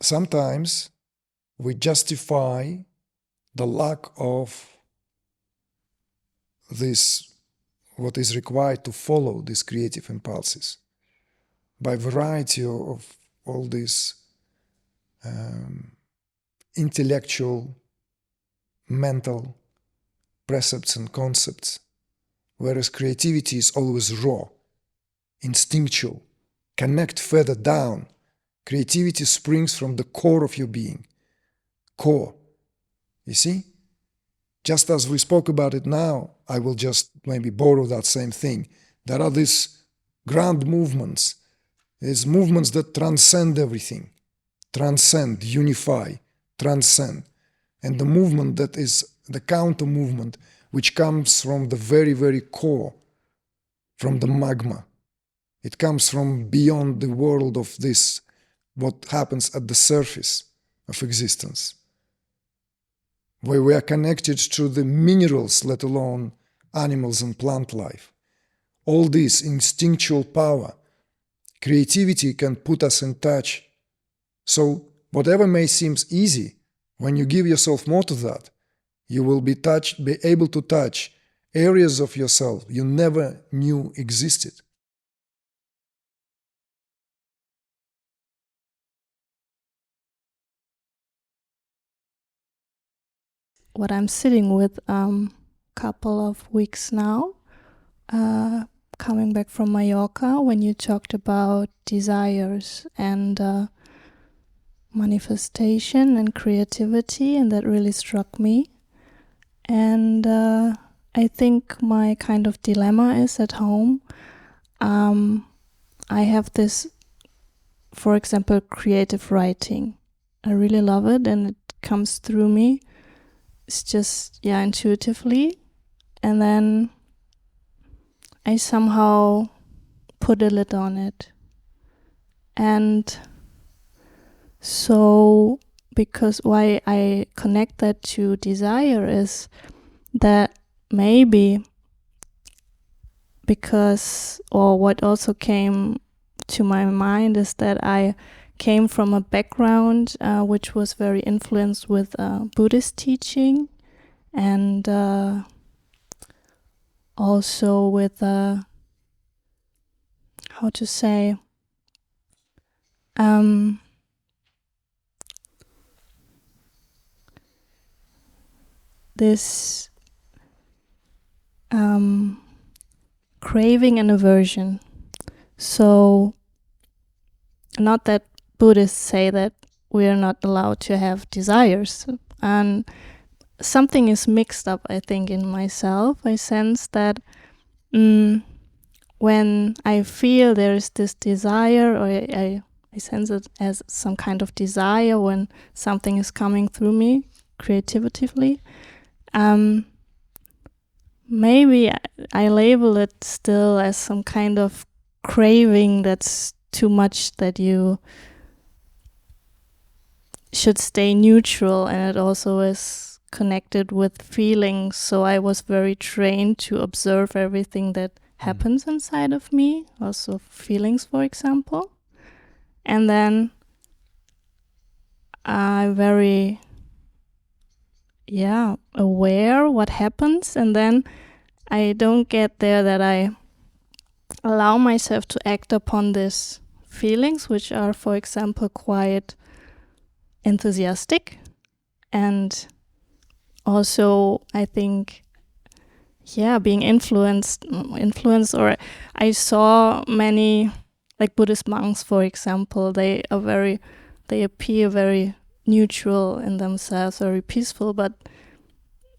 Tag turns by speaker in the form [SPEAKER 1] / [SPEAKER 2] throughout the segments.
[SPEAKER 1] sometimes we justify the lack of this, what is required to follow these creative impulses, by variety of all these intellectual, mental precepts and concepts, whereas creativity is always raw, instinctual, connect further down. Creativity springs from the core of your being. Core. You see? Just as we spoke about it now, I will just maybe borrow that same thing. There are these grand movements. There's movements that transcend everything. Transcend, unify, transcend. And the movement that is the counter movement, which comes from the very, very core, from the magma. It comes from beyond the world of this, what happens at the surface of existence, where we are connected to the minerals, let alone animals and plant life. All this instinctual power, creativity can put us in touch. So whatever may seem easy, when you give yourself more to that, you will be able to touch areas of yourself you never knew existed.
[SPEAKER 2] What I'm sitting with couple of weeks now, coming back from Mallorca, when you talked about desires and manifestation and creativity, and that really struck me. And I think my kind of dilemma is at home. I have this, for example, creative writing. I really love it and it comes through me. It's just, intuitively. And then I somehow put a lid on it. And so, because why I connect that to desire is that maybe because, or what also came to my mind is that I came from a background which was very influenced with Buddhist teaching and also with how to say this craving and aversion. So not that Buddhists say that we are not allowed to have desires, and something is mixed up, I think, in myself. I sense that when I feel there is this desire, or I sense it as some kind of desire when something is coming through me creatively, maybe I label it still as some kind of craving that's too much, that you should stay neutral, and it also is connected with feelings. So I was very trained to observe everything that happens inside of me, also feelings, for example. And then I'm very aware what happens, and then I don't get there that I allow myself to act upon these feelings, which are, for example, quite enthusiastic, and also I think being influenced, or I saw many, like Buddhist monks, for example, they appear very neutral in themselves, very peaceful, but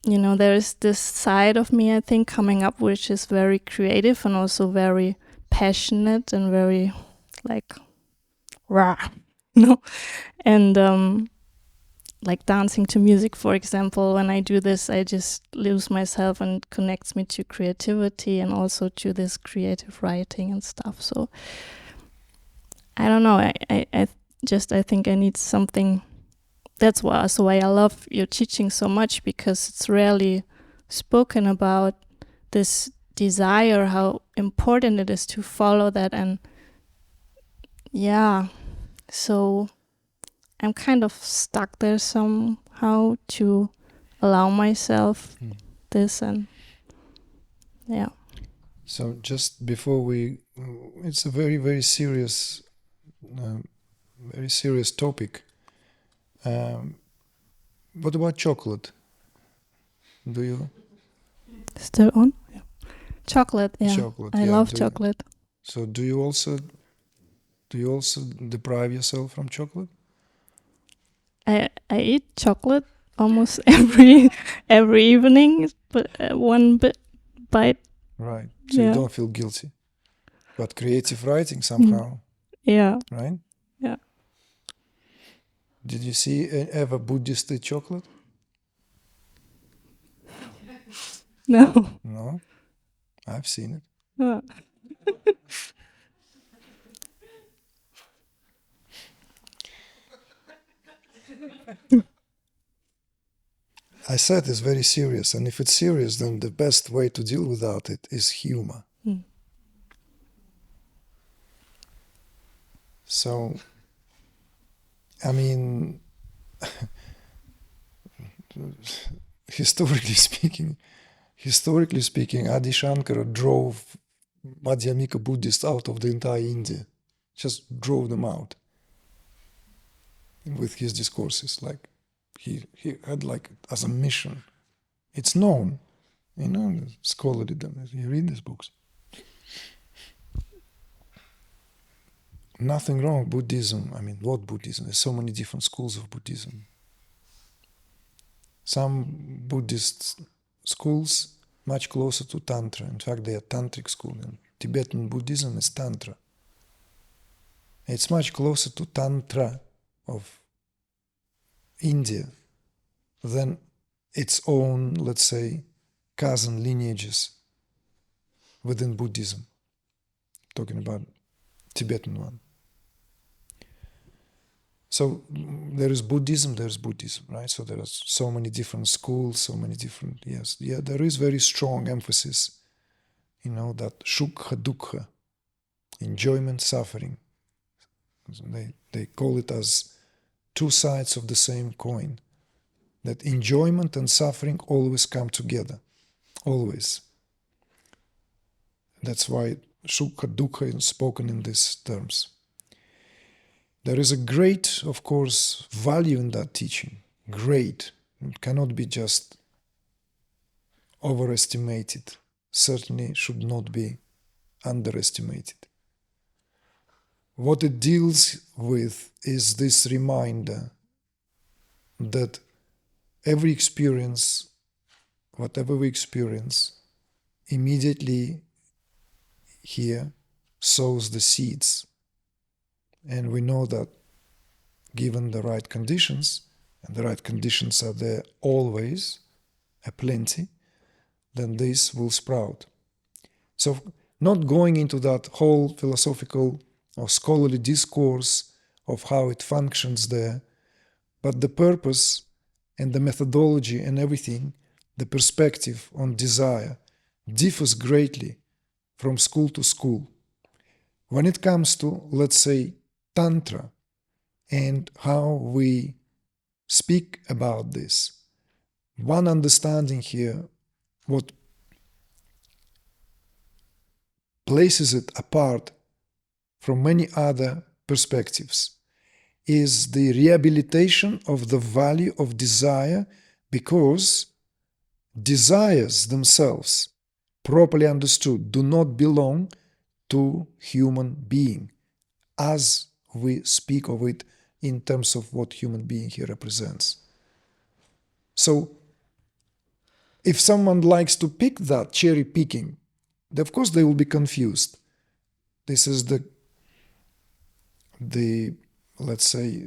[SPEAKER 2] there is this side of me, I think, coming up, which is very creative and also very passionate and very like rah, and like dancing to music, for example. When I do this, I just lose myself, and it connects me to creativity and also to this creative writing and stuff. So I don't know. I think I need something. That's why I love your teaching so much, because it's rarely spoken about, this desire, how important it is to follow that. And so I'm kind of stuck there somehow to allow myself this, and yeah.
[SPEAKER 1] So just before it's a very, very serious topic. What about chocolate? Do you?
[SPEAKER 2] Still on? Yeah. Chocolate, yeah.
[SPEAKER 1] Chocolate,
[SPEAKER 2] I love chocolate.
[SPEAKER 1] So do you also deprive yourself from chocolate?
[SPEAKER 2] I eat chocolate almost every evening, but one bite.
[SPEAKER 1] Right. So you don't feel guilty. But creative writing somehow.
[SPEAKER 2] Yeah.
[SPEAKER 1] Right?
[SPEAKER 2] Yeah.
[SPEAKER 1] Did you see ever Buddhist eat chocolate?
[SPEAKER 2] No.
[SPEAKER 1] No? I've seen it. I said it's very serious, and if it's serious, then the best way to deal without it is humor. So, I mean, historically speaking, Adi Shankara drove Madhyamika Buddhists out of the entire India. Just drove them out with his discourses. Like he had like as a mission. It's known, scholarly. You read these books. Nothing wrong with Buddhism. I mean, what Buddhism? There's so many different schools of Buddhism. Some Buddhist schools much closer to Tantra. In fact, they are Tantric school. And Tibetan Buddhism is Tantra. It's much closer to Tantra of India than its own, let's say, cousin lineages within Buddhism. Talking about Tibetan one. So there is Buddhism, right? So there are so many different schools, so many different, there is very strong emphasis, that Sukha Dukkha, enjoyment, suffering. They call it as two sides of the same coin. That enjoyment and suffering always come together. Always. That's why Sukha Dukkha is spoken in these terms. There is a great, of course, value in that teaching. Great. It cannot be just overestimated. Certainly should not be underestimated. What it deals with is this reminder that every experience, whatever we experience, immediately here sows the seeds. And we know that given the right conditions, and the right conditions are there always, aplenty, then this will sprout. So not going into that whole philosophical or scholarly discourse of how it functions there, but the purpose and the methodology and everything, the perspective on desire differs greatly from school to school. When it comes to, let's say, Tantra and how we speak about this, one understanding here, what places it apart from many other perspectives, is the rehabilitation of the value of desire, because desires themselves, properly understood, do not belong to human being as we speak of it in terms of what human being here represents. So if someone likes to pick that, cherry picking, of course they will be confused. This is the let's say,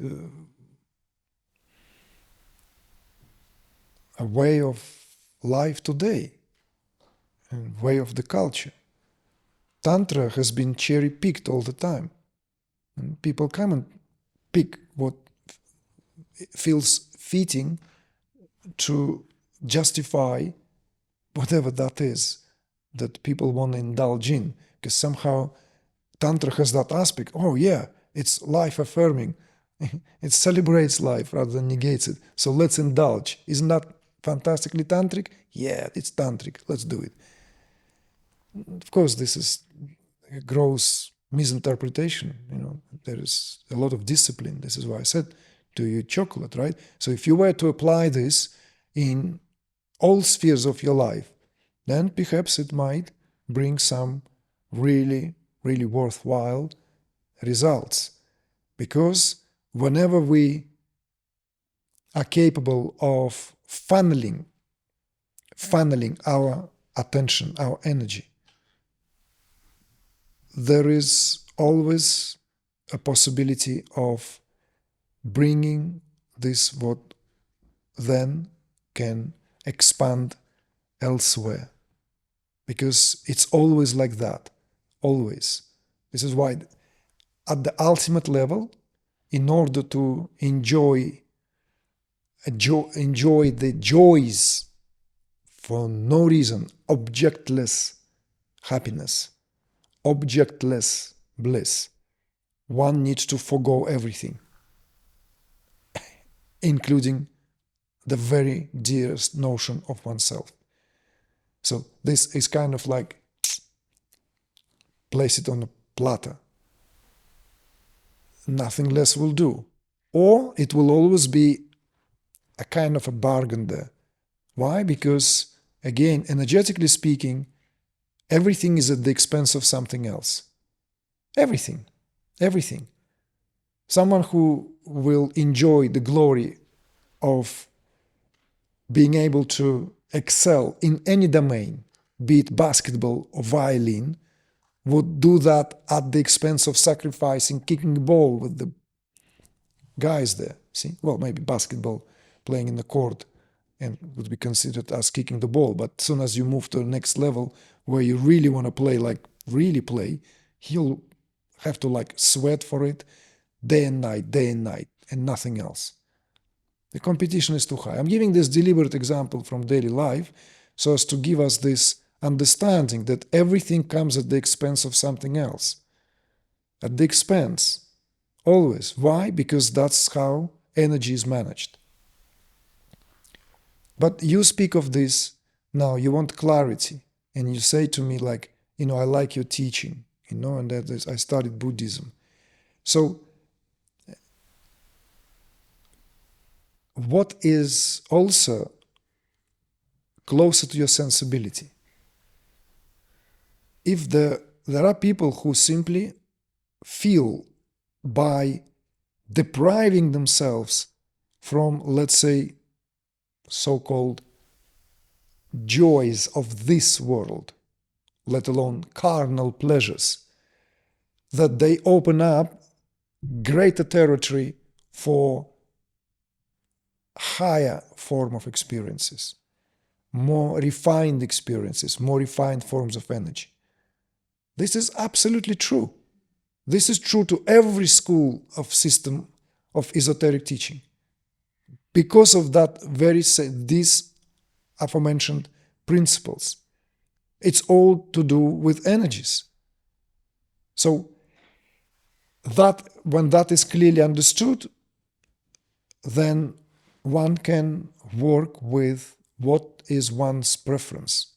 [SPEAKER 1] a way of life today, and way of the culture. Tantra has been cherry-picked all the time. And people come and pick what feels fitting to justify whatever that is that people want to indulge in. Because somehow Tantra has that aspect, oh yeah, it's life-affirming, It celebrates life rather than negates it. So let's indulge. Isn't that fantastically tantric? Yeah, it's tantric. Let's do it. Of course, this is a gross misinterpretation. There is a lot of discipline. This is why I said to eat chocolate, right? So if you were to apply this in all spheres of your life, then perhaps it might bring some really, really worthwhile results. Because whenever we are capable of funneling our attention, our energy, there is always a possibility of bringing this what then can expand elsewhere. Because it's always like that, always. This is why at the ultimate level, in order to enjoy the joys for no reason, objectless happiness, objectless bliss, one needs to forgo everything, including the very dearest notion of oneself. So this is kind of like place it on a platter. Nothing less will do. Or it will always be a kind of a bargain there. Why? Because, again, energetically speaking, everything is at the expense of something else. Everything. Everything. Someone who will enjoy the glory of being able to excel in any domain, be it basketball or violin, would do that at the expense of sacrificing kicking the ball with the guys there. See? Well, maybe basketball, playing in the court, and would be considered as kicking the ball. But as soon as you move to the next level where you really want to play, like really play, he'll have to like sweat for it day and night, and nothing else. The competition is too high. I'm giving this deliberate example from daily life so as to give us this understanding that everything comes at the expense of something else. At the expense. Always. Why? Because that's how energy is managed. But you speak of this now, you want clarity, and you say to me like, I like your teaching, and that I studied Buddhism. So, what is also closer to your sensibility? If there are people who simply feel by depriving themselves from, let's say, so-called joys of this world, let alone carnal pleasures, that they open up greater territory for higher form of experiences, more refined experiences, more refined forms of energy. This is absolutely true. This is true to every school of system of esoteric teaching. Because of that these aforementioned principles. It's all to do with energies. So that when that is clearly understood, then one can work with what is one's preference.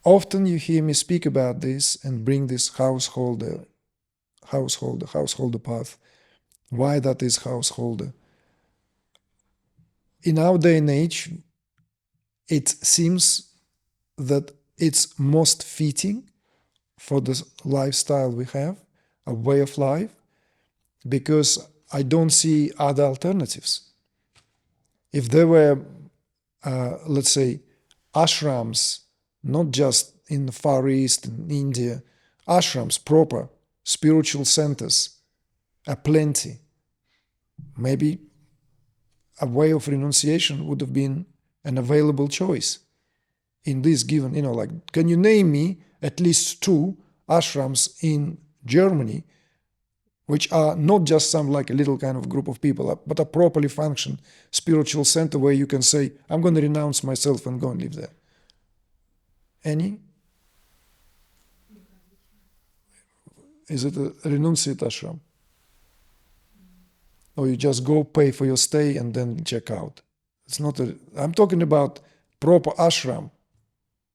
[SPEAKER 1] Often you hear me speak about this and bring this householder path. Why that is householder? In our day and age, it seems that it's most fitting for the lifestyle we have, a way of life, because I don't see other alternatives. If there were, let's say, ashrams, not just in the Far East, in India, ashrams, proper spiritual centers, are plenty. Maybe a way of renunciation would have been an available choice in this given, can you name me at least 2 ashrams in Germany which are not just some like a little kind of group of people, but a properly functioning spiritual center where you can say, I'm going to renounce myself and go and live there? Any? Is it a renunciate ashram? or you just go pay for your stay and then check out. It's not I'm talking about proper ashram,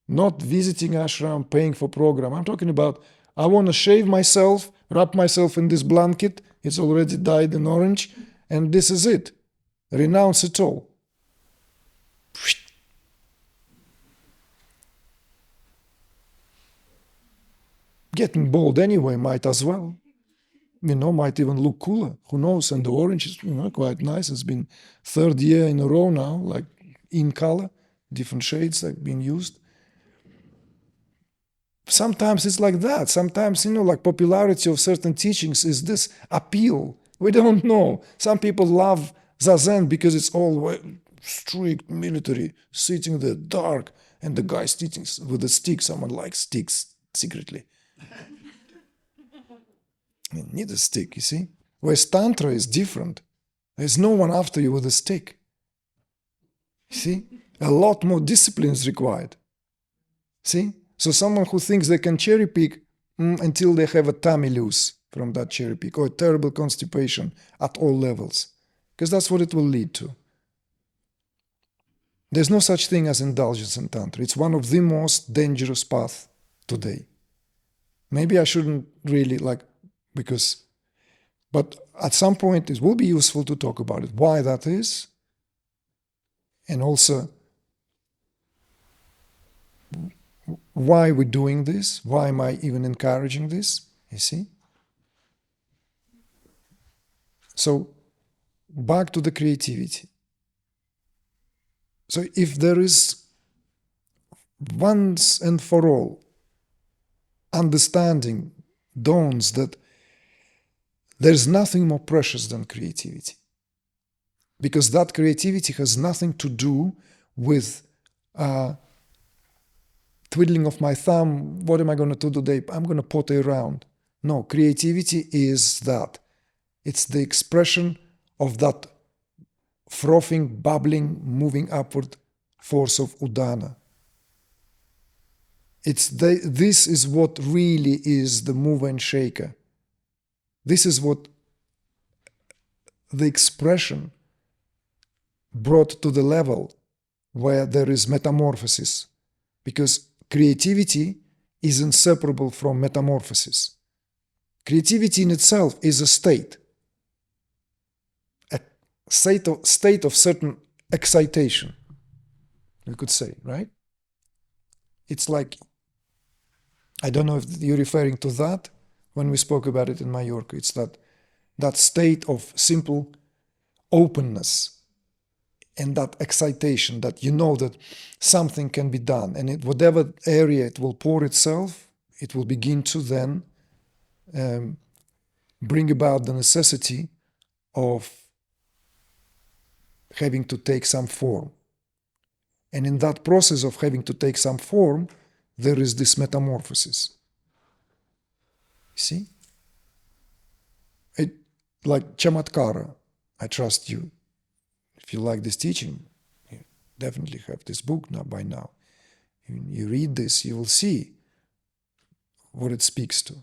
[SPEAKER 1] not visiting ashram, paying for program. I'm talking about, I want to shave myself, wrap myself in this blanket, it's already dyed in orange, and this is it. Renounce it all. Getting bald anyway, might as well. Might even look cooler. Who knows? And the orange is, quite nice. It's been 3rd year in a row now, like in color, different shades like being used. Sometimes it's like that. Sometimes, like popularity of certain teachings is this appeal. We don't know. Some people love Zazen because it's all strict, military, sitting there dark, and the guy sitting with a stick. Someone likes sticks secretly. You need a stick, you see? Whereas Tantra is different. There's no one after you with a stick. You see? A lot more discipline is required. See? So someone who thinks they can cherry pick until they have a tummy loose from that cherry pick, or a terrible constipation at all levels, because that's what it will lead to. There's no such thing as indulgence in Tantra. It's one of the most dangerous paths today. Maybe I shouldn't really but at some point it will be useful to talk about it, why that is, and also why we're doing this, why am I even encouraging this, you see? So, back to the creativity. So if there is once and for all understanding dawns that there's nothing more precious than creativity, because that creativity has nothing to do with twiddling of my thumb, what am I going to do today? I'm going to potter around. No, creativity is that. It's the expression of that frothing, bubbling, moving upward force of Udana. This is what really is the mover and shaker. This is what the expression brought to the level where there is metamorphosis, because creativity is inseparable from metamorphosis. Creativity in itself is a state of certain excitation, we could say, right? It's like, I don't know if you're referring to that when we spoke about it in Mallorca. It's that state of simple openness and that excitation that you know that something can be done, and in whatever area it will pour itself, it will begin to then bring about the necessity of having to take some form. And in that process of having to take some form, there is this metamorphosis. See? Like Chamatkara, I trust you. If you like this teaching, you definitely have this book by now. You read this, you will see what it speaks to.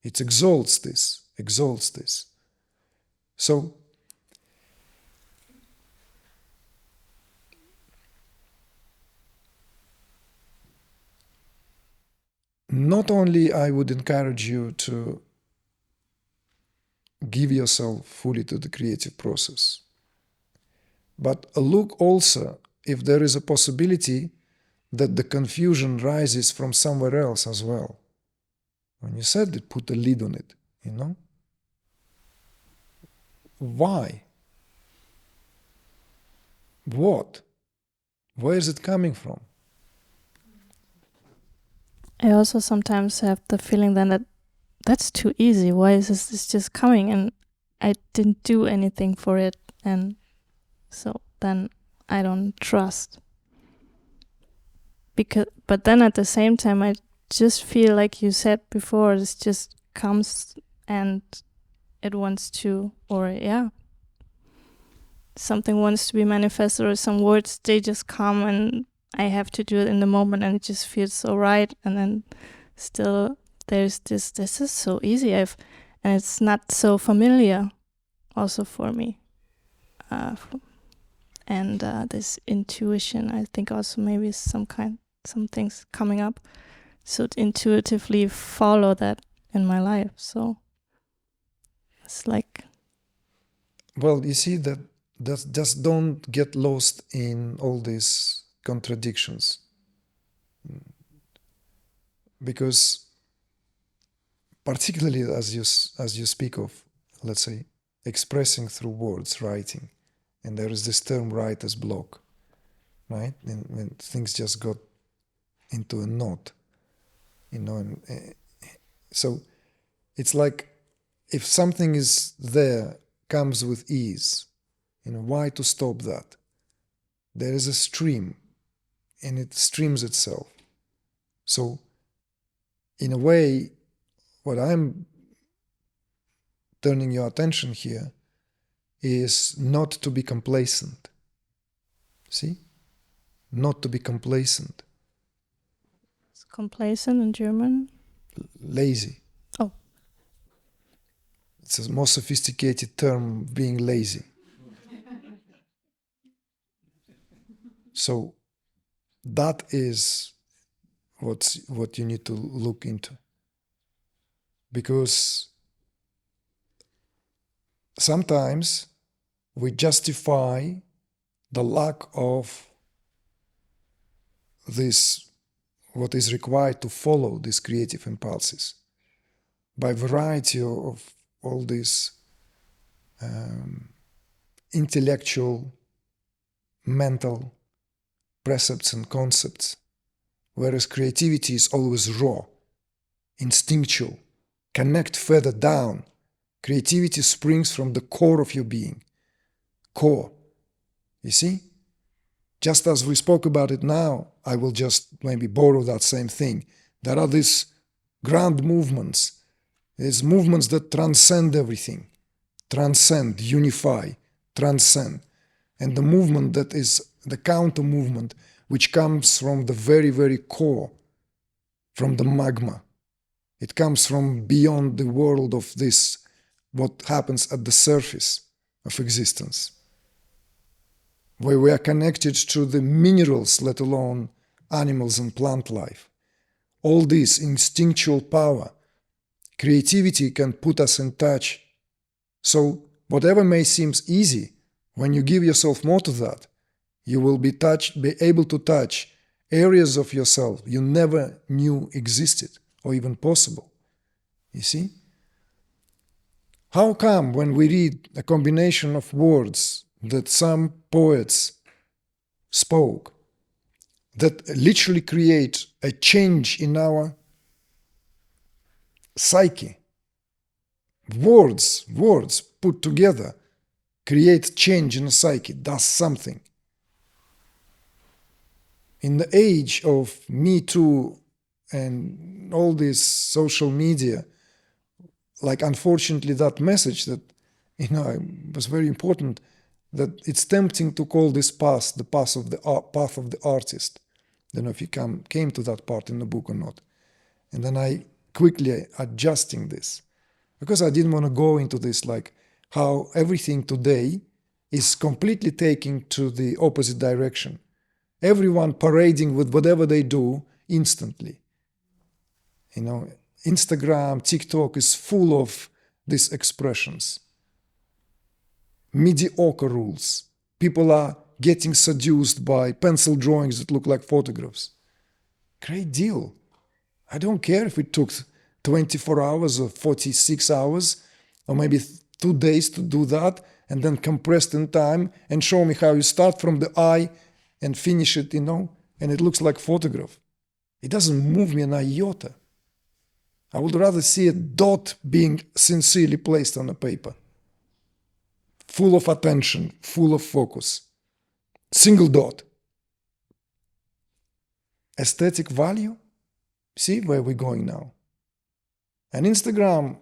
[SPEAKER 1] It exalts this. So, not only I would encourage you to give yourself fully to the creative process, but look also if there is a possibility that the confusion rises from somewhere else as well. When you said it, put a lid on it, Why? What? Where is it coming from?
[SPEAKER 2] I also sometimes have the feeling then that that's too easy. Why is this just coming? And I didn't do anything for it. And so then I don't trust. But then at the same time, I just feel like you said before, this just comes and it wants to, something wants to be manifested, or some words, they just come and I have to do it in the moment, and it just feels so right. And then still there's this is so easy, and it's not so familiar. also for me. And this intuition, I think also maybe some things coming up. So to intuitively follow that in my life. So it's like...
[SPEAKER 1] Well, you see that just don't get lost in all these contradictions. Because particularly as you speak of, let's say, expressing through words, writing, and there is this term writer's block, right? And when things just got into a knot, and so it's like if something is there, comes with ease, why to stop that? There is a stream, and it streams itself. So, in a way, what I'm turning your attention here is not to be complacent. See? Not to be complacent.
[SPEAKER 2] It's complacent in German?
[SPEAKER 1] Lazy.
[SPEAKER 2] Oh.
[SPEAKER 1] It's a more sophisticated term, being lazy. So that is what you need to look into. Because sometimes we justify the lack of this, what is required to follow these creative impulses, by variety of all these intellectual, mental precepts and concepts, whereas creativity is always raw, instinctual. Connect further down. Creativity springs from the core of your being. Core. You see? Just as we spoke about it now, I will just maybe borrow that same thing. There are these grand movements. There's movements that transcend everything. Transcend, unify, transcend. And the movement that is the counter movement, which comes from the very, very core, from the magma. It comes from beyond the world of this, what happens at the surface of existence, where we are connected to the minerals, let alone animals and plant life. All this instinctual power, creativity can put us in touch. So whatever may seem easy, when you give yourself more to that, you will be able to touch areas of yourself you never knew existed or even possible. You see? How come when we read a combination of words that some poets spoke, that literally create a change in our psyche, words put together create change in the psyche, does something. In the age of Me Too and all this social media, like unfortunately that message that, was very important, that it's tempting to call this path the path of the artist. I don't know if you came to that part in the book or not. And then I quickly adjusting this, because I didn't want to go into this like how everything today is completely taking to the opposite direction. Everyone parading with whatever they do instantly. Instagram, TikTok is full of these expressions. Mediocre rules. People are getting seduced by pencil drawings that look like photographs. Great deal. I don't care if it took 24 hours or 46 hours or maybe 2 days to do that and then compressed in time and show me how you start from the eye and finish it, and it looks like photograph. It doesn't move me an iota. I would rather see a dot being sincerely placed on a paper. Full of attention, full of focus. Single dot. Aesthetic value? See where we're going now. And Instagram,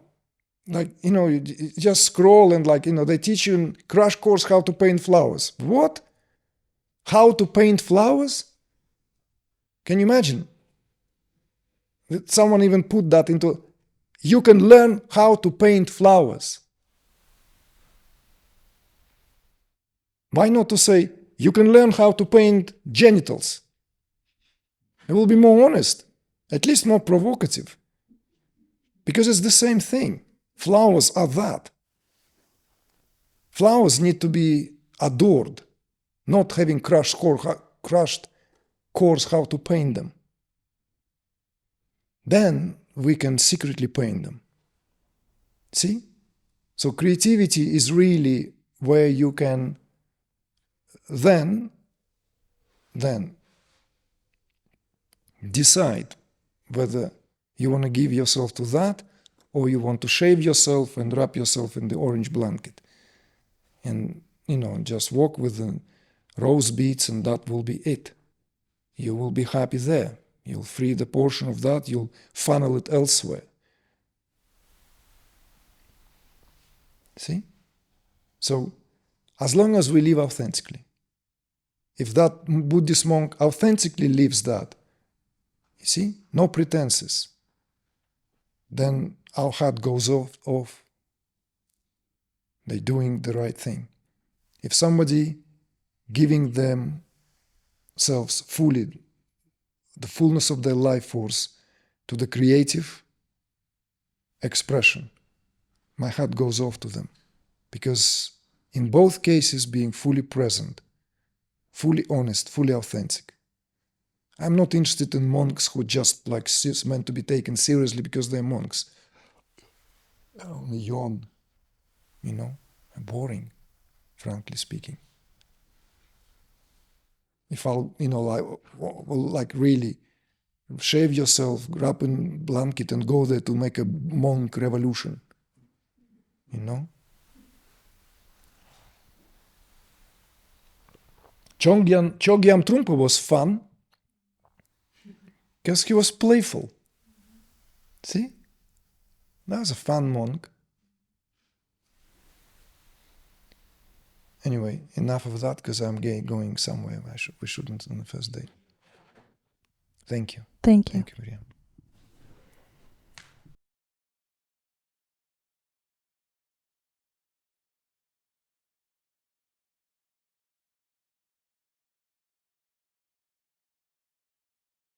[SPEAKER 1] you just scroll and they teach you in crash course how to paint flowers. What? How to paint flowers? Can you imagine? Someone even put that into, you can learn how to paint flowers. Why not to say, you can learn how to paint genitals? It will be more honest, at least more provocative. Because it's the same thing. Flowers are that. Flowers need to be adored, not having crushed course how to paint them. Then we can secretly paint them. See? So creativity is really where you can then decide whether you want to give yourself to that or you want to shave yourself and wrap yourself in the orange blanket and, just walk with the rose beads, and that will be it. You will be happy there. You'll free the portion of that, you'll funnel it elsewhere. See? So, as long as we live authentically, if that Buddhist monk authentically lives that, you see, no pretenses, then our heart goes off. They're doing the right thing. If somebody giving themselves fully, the fullness of their life force to the creative expression, my heart goes off to them. Because in both cases, being fully present, fully honest, fully authentic. I'm not interested in monks who just meant to be taken seriously because they're monks. Only yawn, boring, frankly speaking. If I'll, really shave yourself, wrap in blanket and go there to make a monk revolution, Chogyam Trungpa was fun because he was playful. See? That was a fun monk. Anyway, enough of that because I'm going somewhere. We shouldn't on the first day. Thank you.
[SPEAKER 2] Thank you.
[SPEAKER 1] Thank you, Miriam.